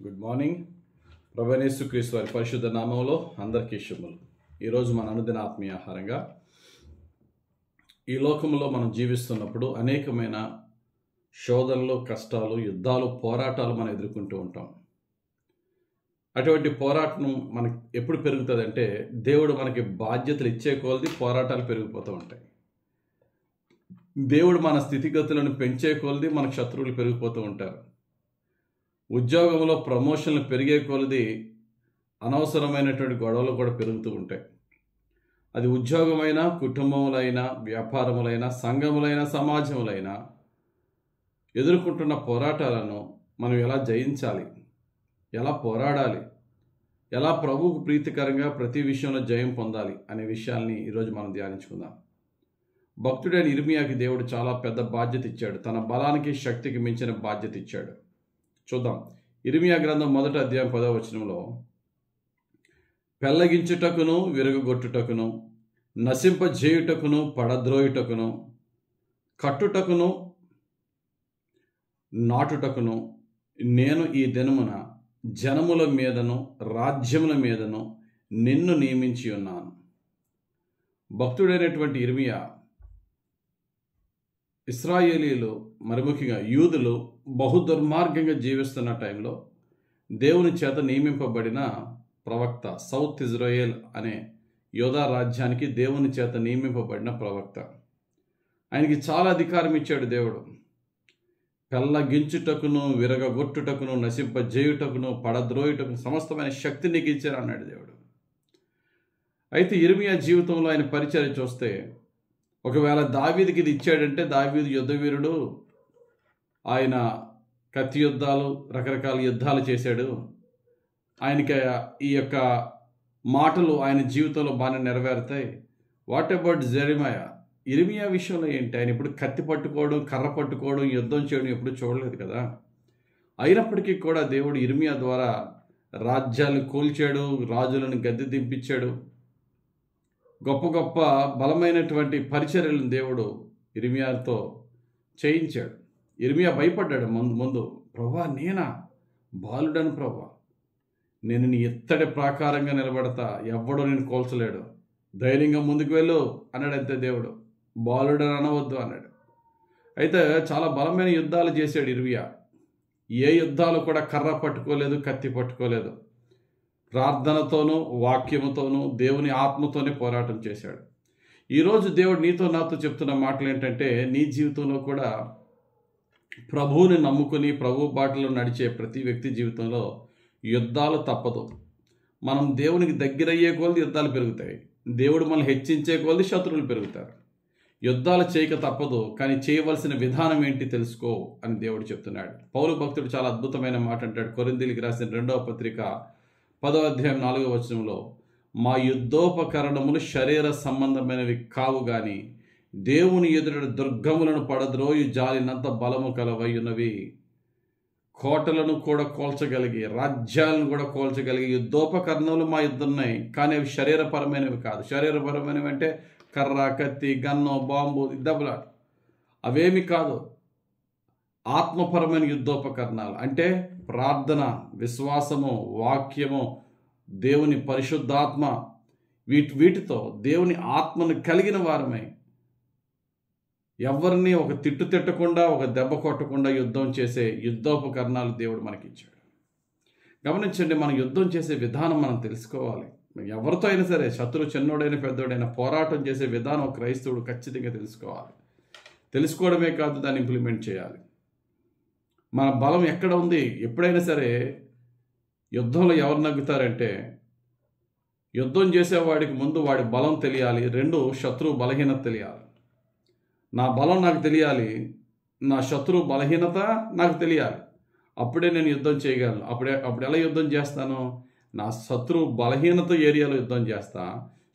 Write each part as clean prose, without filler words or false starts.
Good morning. ప్రభువైన యేసుక్రీస్తు వారి పరిశుద్ధ నామములో అందరికీ శుభములు. ఈరోజు మన అనుదిన ఆత్మీయ ఆహారంగా ఈ లోకంలో మనం జీవిస్తున్నప్పుడు అనేకమైన శోధనలు, కష్టాలు, యుద్ధాలు, పోరాటాలు మనం ఎదుర్కొంటూ ఉంటాం. అటువంటి పోరాటం మనకి ఎప్పుడు పెరుగుతుందంటే దేవుడు మనకి బాధ్యతలు ఇచ్చే కొలది పోరాటాలు పెరిగిపోతూ ఉంటాయి. దేవుడు మన స్థితిగతులను పెంచే కొలది మనకు శత్రువులు పెరిగిపోతూ ఉంటారు. ఉద్యోగంలో ప్రమోషన్లు పెరిగే కొలది అనవసరమైనటువంటి గొడవలు కూడా పెరుగుతూ ఉంటాయి. అది ఉద్యోగమైనా, కుటుంబములైనా, వ్యాపారములైనా, సంఘములైనా, సమాజములైనా ఎదుర్కొంటున్న పోరాటాలను మనం ఎలా జయించాలి, ఎలా పోరాడాలి, ఎలా ప్రభువుకు ప్రీతికరంగా ప్రతి విషయంలో జయం పొందాలి అనే విషయాల్ని ఈరోజు మనం ధ్యానించుకుందాం. భక్తుడైన ఇర్మియాకి దేవుడు చాలా పెద్ద బాధ్యత ఇచ్చాడు. తన బలానికి, శక్తికి మించిన బాధ్యత ఇచ్చాడు. చూద్దాం. ఇర్మియా గ్రంథం 1వ అధ్యాయం 10వ వచనంలో, పెళ్లగించుటకును, విరగొట్టుటకును, నశింపజేయుటకును, పడద్రోయుటకును, కట్టుటకును, నాటుటకును నేను ఈ దినమున జనముల మీదను రాజ్యముల మీదను నిన్ను నియమించి ఉన్నాను. భక్తుడైనటువంటి ఇర్మియా ఇశ్రాయేలీలు, మరి ముఖ్యంగా యూదులు బహుదుర్మార్గంగా జీవిస్తున్న టైంలో దేవుని చేత నియమింపబడిన ప్రవక్త. సౌత్ ఇజ్రాయేల్ అనే యోధా రాజ్యానికి దేవుని చేత నియమింపబడిన ప్రవక్త. ఆయనకి చాలా అధికారం ఇచ్చాడు దేవుడు. పెళ్లగించుటకును, విరగొట్టుటకును, నశింపజేయుటకును, పడద్రోయుటకును సమస్తమైన శక్తి నీకు ఇచ్చారు అన్నాడు దేవుడు. అయితే ఇర్మియా జీవితంలో ఆయన పరిచర్య చూస్తే, ఒకవేళ దావీదుకి ఇది ఇచ్చాడంటే దావీదు యుద్ధవీరుడు, ఆయన కత్తి యుద్ధాలు, రకరకాల యుద్ధాలు చేశాడు, ఆయనకి ఈ యొక్క మాటలు ఆయన జీవితంలో బాగా నెరవేరుతాయి. What about Jeremiah? ఇర్మియా విషయంలో ఏంటి? ఆయన ఇప్పుడు కత్తి పట్టుకోవడం, కర్ర పట్టుకోవడం, యుద్ధం చేయడం ఎప్పుడు చూడలేదు కదా. అయినప్పటికీ కూడా దేవుడు ఇర్మియా ద్వారా రాజ్యాలను కూల్చాడు, రాజులను గద్దె దింపించాడు. గొప్ప గొప్ప బలమైనటువంటి పరిచర్యలను దేవుడు ఇర్మియాతో చేయించాడు. ఇర్మియా భయపడ్డాడు ముందు. ప్రభువా, నేనా బాలుడను ప్రభువా, నేను నీ ఎత్తడి ప్రాకారంగా నిలబడతా, ఎవ్వడో నేను కోల్చలేడు, ధైర్యంగా ముందుకు వెళ్ళు అన్నాడు. అంతే దేవుడు. బాలుడని అనవద్దు అన్నాడు. అయితే చాలా బలమైన యుద్ధాలు చేశాడు ఇర్మియా. ఏ యుద్ధాలు కూడా కర్ర పట్టుకోలేదు, కత్తి పట్టుకోలేదు. ప్రార్థనతోనూ, వాక్యముతోనూ, దేవుని ఆత్మతోనే పోరాటం చేశాడు. ఈరోజు దేవుడు నీతో నాతో చెప్తున్న మాటలు ఏంటంటే, నీ జీవితంలో కూడా ప్రభువుని నమ్ముకుని ప్రభు బాటలో నడిచే ప్రతి వ్యక్తి జీవితంలో యుద్ధాలు తప్పదు. మనం దేవునికి దగ్గరయ్యే కొలది యుద్ధాలు పెరుగుతాయి. దేవుడు మనల్ని హెచ్చించే కొలది శత్రువులు పెరుగుతారు. యుద్ధాలు చేయక తప్పదు, కానీ చేయవలసిన విధానం ఏంటి తెలుసుకో అని దేవుడు చెప్తున్నాడు. పౌలు భక్తుడు చాలా అద్భుతమైన మాట అంటాడు. కొరింథీయులకు రాసిన 2వ పత్రిక 10వ అధ్యాయం 4వ వచనంలో, మా యుద్ధోపకరణములు శరీర సంబంధమైనవి కావు గాని దేవుని ఎదుట దుర్గములను పడద్రోయి జాలినంత బలము కలవై ఉన్నవి. కోటలను కూడా కోల్చగలిగి, రాజ్యాలను కూడా కోల్చగలిగి యుద్ధోపకరణములు మా యుద్ధున్నాయి, కానీ అవి శరీరపరమైనవి కాదు. శరీరపరమైనవి అంటే కర్ర, కత్తి, గన్ను, బాంబు, దెబ్బలాట, అవేమి కాదు. ఆత్మపరమైన యుద్ధోపకరణాలు అంటే ప్రార్థన, విశ్వాసము, వాక్యము, దేవుని పరిశుద్ధాత్మ, వీటితో దేవుని ఆత్మను కలిగిన వారమై ఎవరిని ఒక తిట్టు తిట్టకుండా, ఒక దెబ్బ కొట్టకుండా యుద్ధం చేసే యుద్ధోపకరణాలు దేవుడు మనకిచ్చాడు. గమనించండి, మనం యుద్ధం చేసే విధానం మనం తెలుసుకోవాలి. ఎవరితో అయినా సరే, శత్రువు చిన్నోడైనా పెద్దోడైనా, పోరాటం చేసే విధానం క్రైస్తవుడు ఖచ్చితంగా తెలుసుకోవాలి. తెలుసుకోవడమే కాదు, దాన్ని ఇంప్లిమెంట్ చేయాలి. మన బలం ఎక్కడ ఉంది? ఎప్పుడైనా సరే యుద్ధంలో ఎవరు నగ్గుతారంటే, యుద్ధం చేసేవాడికి ముందు వాడి బలం తెలియాలి, 2 శత్రువు బలహీనత తెలియాలి. నా బలం నాకు తెలియాలి, నా శత్రువు బలహీనత నాకు తెలియాలి. అప్పుడే నేను యుద్ధం చేయగలను. అప్పుడు ఎలా యుద్ధం చేస్తాను? నా శత్రువు బలహీనత ఏరియాలో యుద్ధం చేస్తా,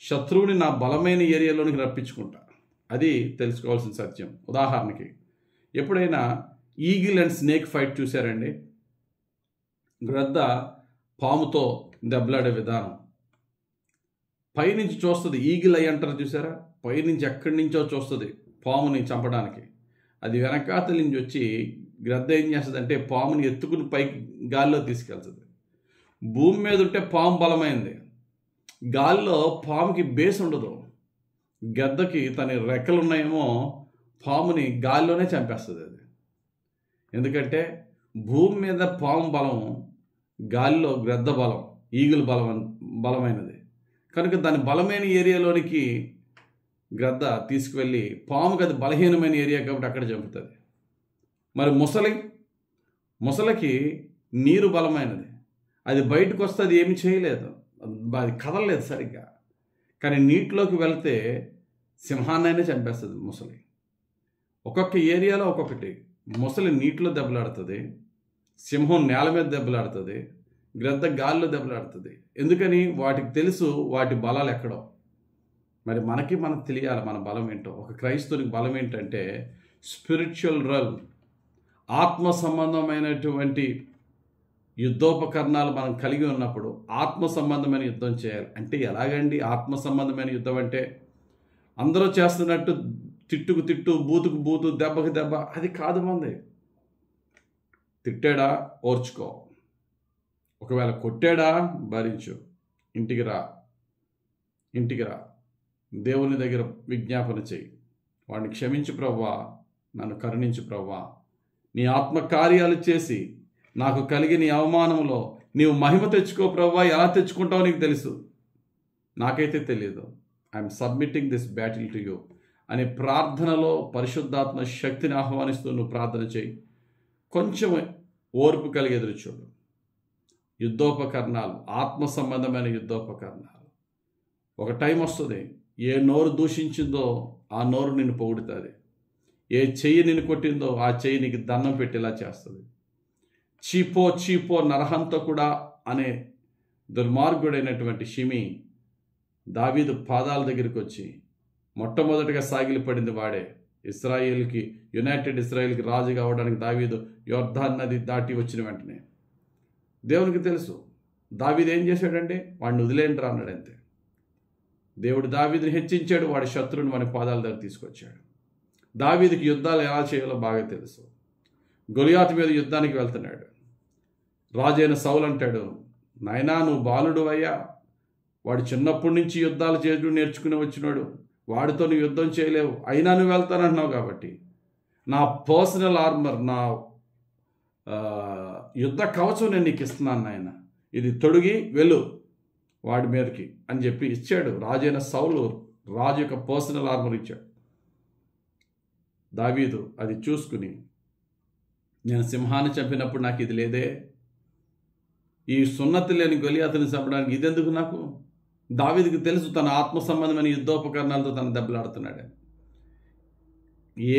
శత్రువుని నా బలమైన ఏరియాలోనికి రప్పించుకుంటా. అది తెలుసుకోవాల్సిన సత్యం. ఉదాహరణకి, ఎప్పుడైనా ఈగిల్ అండ్ స్నేక్ ఫైట్ చూశారండి? గ్రద్ద పాముతో దెబ్బలాడే విధానం పైనుంచి చూస్తుంది. ఈగిల్ అయ్యి అంటారు చూసారా? పైనుంచి ఎక్కడి నుంచో చూస్తుంది పాముని చంపడానికి. అది వెనకాతల నుంచి వచ్చి గ్రద్ద ఏం చేస్తుంది అంటే పాముని ఎత్తుకుని పైకి గాల్లో తీసుకెళ్తుంది. భూమి మీద ఉంటే పాము బలమైంది, గాల్లో పాముకి బేస్ ఉండదు. గద్దకి తన రెక్కలు ఉన్నాయేమో, పాముని గాల్లోనే చంపేస్తుంది అది. ఎందుకంటే భూమి మీద పాము బలం, గాలిలో గ్రద్ద బలం, ఈగులు బలమైనది కనుక దాని బలమైన ఏరియాలోనికి గ్రద్ద తీసుకువెళ్ళి, పాముకి అది బలహీనమైన ఏరియా కాబట్టి అక్కడ చంపుతుంది. మరి ముసలికి నీరు బలమైనది, అది బయటకు వస్తే అది ఏమి చేయలేదు, అది కదలలేదు సరిగ్గా. కానీ నీటిలోకి వెళ్తే సింహాన్నైనా చంపేస్తుంది ముసలి. ఒక్కొక్క ఏరియాలో ఒక్కొక్కటి. ముసలి నీటిలో దెబ్బలాడుతుంది, సింహం నేల మీద దెబ్బలాడుతుంది, గ్రద్ద గాల్లో దెబ్బలాడుతుంది. ఎందుకని? వాటికి తెలుసు వాటి బలాలు ఎక్కడో. మరి మనకి తెలియాలి మన బలం ఏంటో. ఒక క్రైస్తవునికి బలం ఏంటంటే స్పిరిచువల్ రల్, ఆత్మ సంబంధమైనటువంటి యుద్ధోపకరణాలు మనం కలిగి ఉన్నప్పుడు ఆత్మ సంబంధమైన యుద్ధం చేయాలి. అంటే ఎలాగండి ఆత్మ సంబంధమైన యుద్ధం అంటే? అందరూ చేస్తున్నట్టు తిట్టుకు తిట్టు, బూతుకు బూతు, దెబ్బకు దెబ్బ, అది కాదు మంది. తిట్టాడా ఓర్చుకో, ఒకవేళ కొట్టాడా భరించు, ఇంటికి రా, దేవుని దగ్గర విజ్ఞాపన చెయ్యి, వాడిని క్షమించు ప్రభువా, నన్ను కరుణించు ప్రభువా, నీ ఆత్మకార్యాలు చేసి నాకు కలిగిన అవమానంలో నీవు మహిమ తెచ్చుకో ప్రభువా. ఎలా తెచ్చుకుంటావో నీకు తెలుసు, నాకైతే తెలియదు. I'm submitting this battle to you అనే ప్రార్థనలో పరిశుద్ధాత్మ శక్తిని ఆహ్వానిస్తూ నువ్వు ప్రార్థన చేయి. కొంచెం ఓర్పు కలిగి ఎదురు చూడు. యుద్ధోపకరణాలు, ఆత్మ సంబంధమైన యుద్ధోపకరణాలు. ఒక టైం వస్తుంది, ఏ నోరు దూషించిందో ఆ నోరు నిన్ను పొగుడుతుంది, ఏ చెయ్యి నిన్ను కొట్టిందో ఆ చెయ్యి నీకు దండం పెట్టేలా చేస్తుంది. చీపో నరహంతకుడా అనే దుర్మార్గుడైనటువంటి షిమి దావీదు పాదాల దగ్గరికి వచ్చి మొట్టమొదటిగా సాగిలిపడింది వాడే. యునైటెడ్ ఇస్రాయేల్కి రాజు కావడానికి దావీదు యొర్దాన్ నది దాటి వచ్చిన వెంటనే దేవునికి తెలుసు. దావీదు ఏం చేశాడంటే వాడిని వదిలేంట్రా అన్నాడు అంతే. దేవుడు దావీదుని హెచ్చించాడు, వాడి శత్రువుని వాడి పాదాల దగ్గర తీసుకొచ్చాడు. దావీదుకి యుద్ధాలు ఎలా చేయాలో బాగా తెలుసు. గొలియాతు మీద యుద్ధానికి వెళ్తున్నాడు. రాజైన సౌలు అంటాడు, నాయనా నువ్వు బాలుడు అయ్యా, వాడు చిన్నప్పటి నుంచి యుద్ధాలు చేయడం నేర్చుకుని వచ్చినాడు, వాడితో నువ్వు యుద్ధం చేయలేవు, అయినా నువ్వు వెళ్తానంటున్నావు కాబట్టి నా పర్సనల్ ఆర్మర్, నా యుద్ధ కవచం నేను నీకు ఇస్తున్నాను నాయన, ఇది తొడిగి వెళ్ళు వాడి మీదకి అని చెప్పి ఇచ్చాడు. రాజైన సౌలు రాజు యొక్క పర్సనల్ ఆర్మర్ ఇచ్చాడు. దావీదు అది చూసుకుని, నేను సింహాన్ని చంపినప్పుడు నాకు ఇది లేదే, ఈ సున్నతి లేని గొలియాతుని చంపడానికి ఇదెందుకు నాకు? దావీదుకి తెలుసు తన ఆత్మ సంబంధమైన యుద్ధోపకరణాలతో తను దెబ్బలాడుతున్నాడని.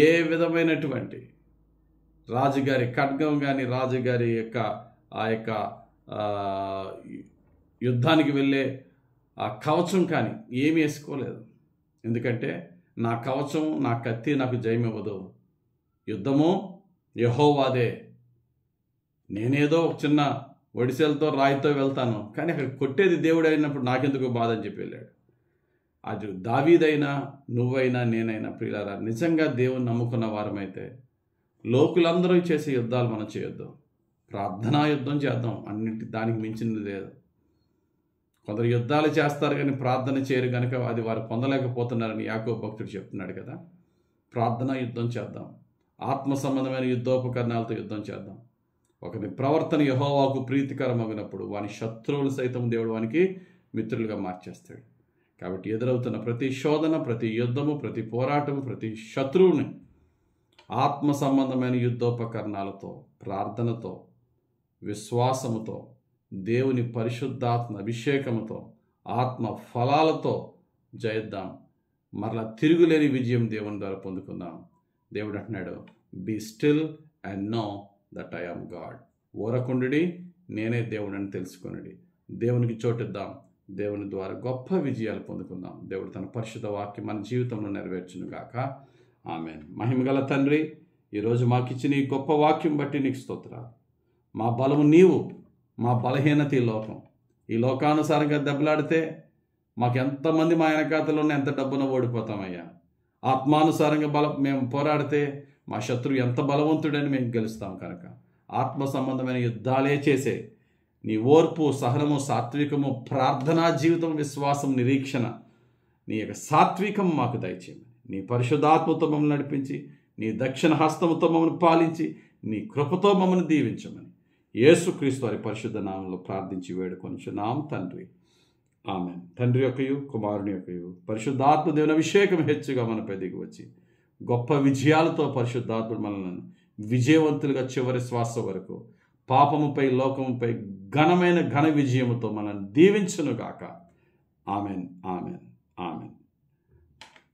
ఏ విధమైనటువంటి రాజుగారి ఖడ్గం కానీ, రాజుగారి యొక్క ఆ యొక్క యుద్ధానికి వెళ్ళే ఆ కవచం కానీ ఏమీ వేసుకోలేదు. ఎందుకంటే నా కవచం, నా కత్తి నాకు జయమివ్వదు, యుద్ధము యెహోవాదే. నేనేదో ఒక చిన్న ఒడిసెలతో రాయితో వెళ్తాను, కానీ అక్కడ కొట్టేది దేవుడు అయినప్పుడు నాకెందుకు బాధ అని చెప్పి వెళ్ళాడు. అది దావీదైనా, నువ్వైనా, నేనైనా ప్రియులారా, నిజంగా దేవుని నమ్ముకున్న వారమైతే లోకులందరూ చేసే యుద్ధాలు మనం చేయొద్దు. ప్రార్థనా యుద్ధం చేద్దాం, దానికి మించింది లేదు. కొందరు యుద్ధాలు చేస్తారు కానీ ప్రార్థన చేయరు కనుక అది వారు పొందలేకపోతున్నారని యాకోబు భక్తుడు చెప్తున్నాడు కదా. ప్రార్థనా యుద్ధం చేద్దాం, ఆత్మ సంబంధమైన యుద్ధోపకరణాలతో యుద్ధం చేద్దాం. ఒకరి ప్రవర్తన యెహోవాకు ప్రీతికరమగినప్పుడు వాని శత్రువులు సైతం దేవుడు వానికి మిత్రులుగా మార్చేస్తాడు. కాబట్టి ఎదురవుతున్న ప్రతి శోధన, ప్రతి యుద్ధము, ప్రతి పోరాటము, ప్రతి శత్రువుని ఆత్మ సంబంధమైన యుద్ధోపకరణాలతో, ప్రార్థనతో, విశ్వాసముతో, దేవుని పరిశుద్ధాత్మ అభిషేకముతో, ఆత్మ ఫలాలతో జయిద్దాం. మరలా తిరుగులేని విజయం దేవుని ద్వారా పొందుకుందాం. దేవుడు అంటున్నాడు, be still and know that I am God. ఊరకుండుడి, నేనే దేవుడని తెలుసుకొనుడి. దేవునికి చోటిద్దాం, దేవుని ద్వారా గొప్ప విజయాలు పొందుకుందాం. దేవుడు తన పరిశుద్ధ వాక్యం మన జీవితంలో నెరవేర్చును గాక. ఆమేన్. మహిమగల తండ్రి, ఈరోజు మాకిచ్చిన ఈ గొప్ప వాక్యం బట్టి నీకు స్తోత్రాలు. మా బలము నీవు, మా బలహీనత ఈ లోకం. ఈ లోకానుసారంగా దెబ్బలాడితే మాకు ఎంతమంది మా వెనకాతలోనే ఎంత డబ్బున ఓడిపోతామయ్యా. ఆత్మానుసారంగా మేము పోరాడితే మా శత్రువు ఎంత బలవంతుడని మేము గెలుస్తాం కనుక ఆత్మ సంబంధమైన యుద్ధాలే చేసే నీ ఓర్పు, సహనము, సాత్వికము, ప్రార్థనా జీవితం, విశ్వాసం, నిరీక్షణ, నీ యొక్క సాత్వికం మాకు దయచేయమని, నీ పరిశుద్ధాత్మతో మమ్మల్ని నడిపించి, నీ దక్షిణ హస్తముతో మమ్మల్ని పాలించి, నీ కృపతో మమ్మల్ని దీవించమని యేసుక్రీస్తు వారి పరిశుద్ధ నామంలో ప్రార్థించి వేడుకొనుచున్నాం తండ్రి. ఆమేన్. తండ్రి యొక్కయు, కుమారుని యొక్కయు, పరిశుద్ధాత్మ దేవుని అభిషేకం హెచ్చుగా మనపై దిగి వచ్చి గొప్ప విజయాలతో పరిశుద్ధాత్ముడు మనల్ని విజయవంతులుగా చివరి శ్వాస వరకు పాపముపై, లోకముపై ఘన విజయముతో మనల్ని దీవించునుగాక. Amen, amen, amen.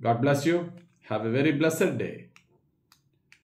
God bless you. Have a very blessed day.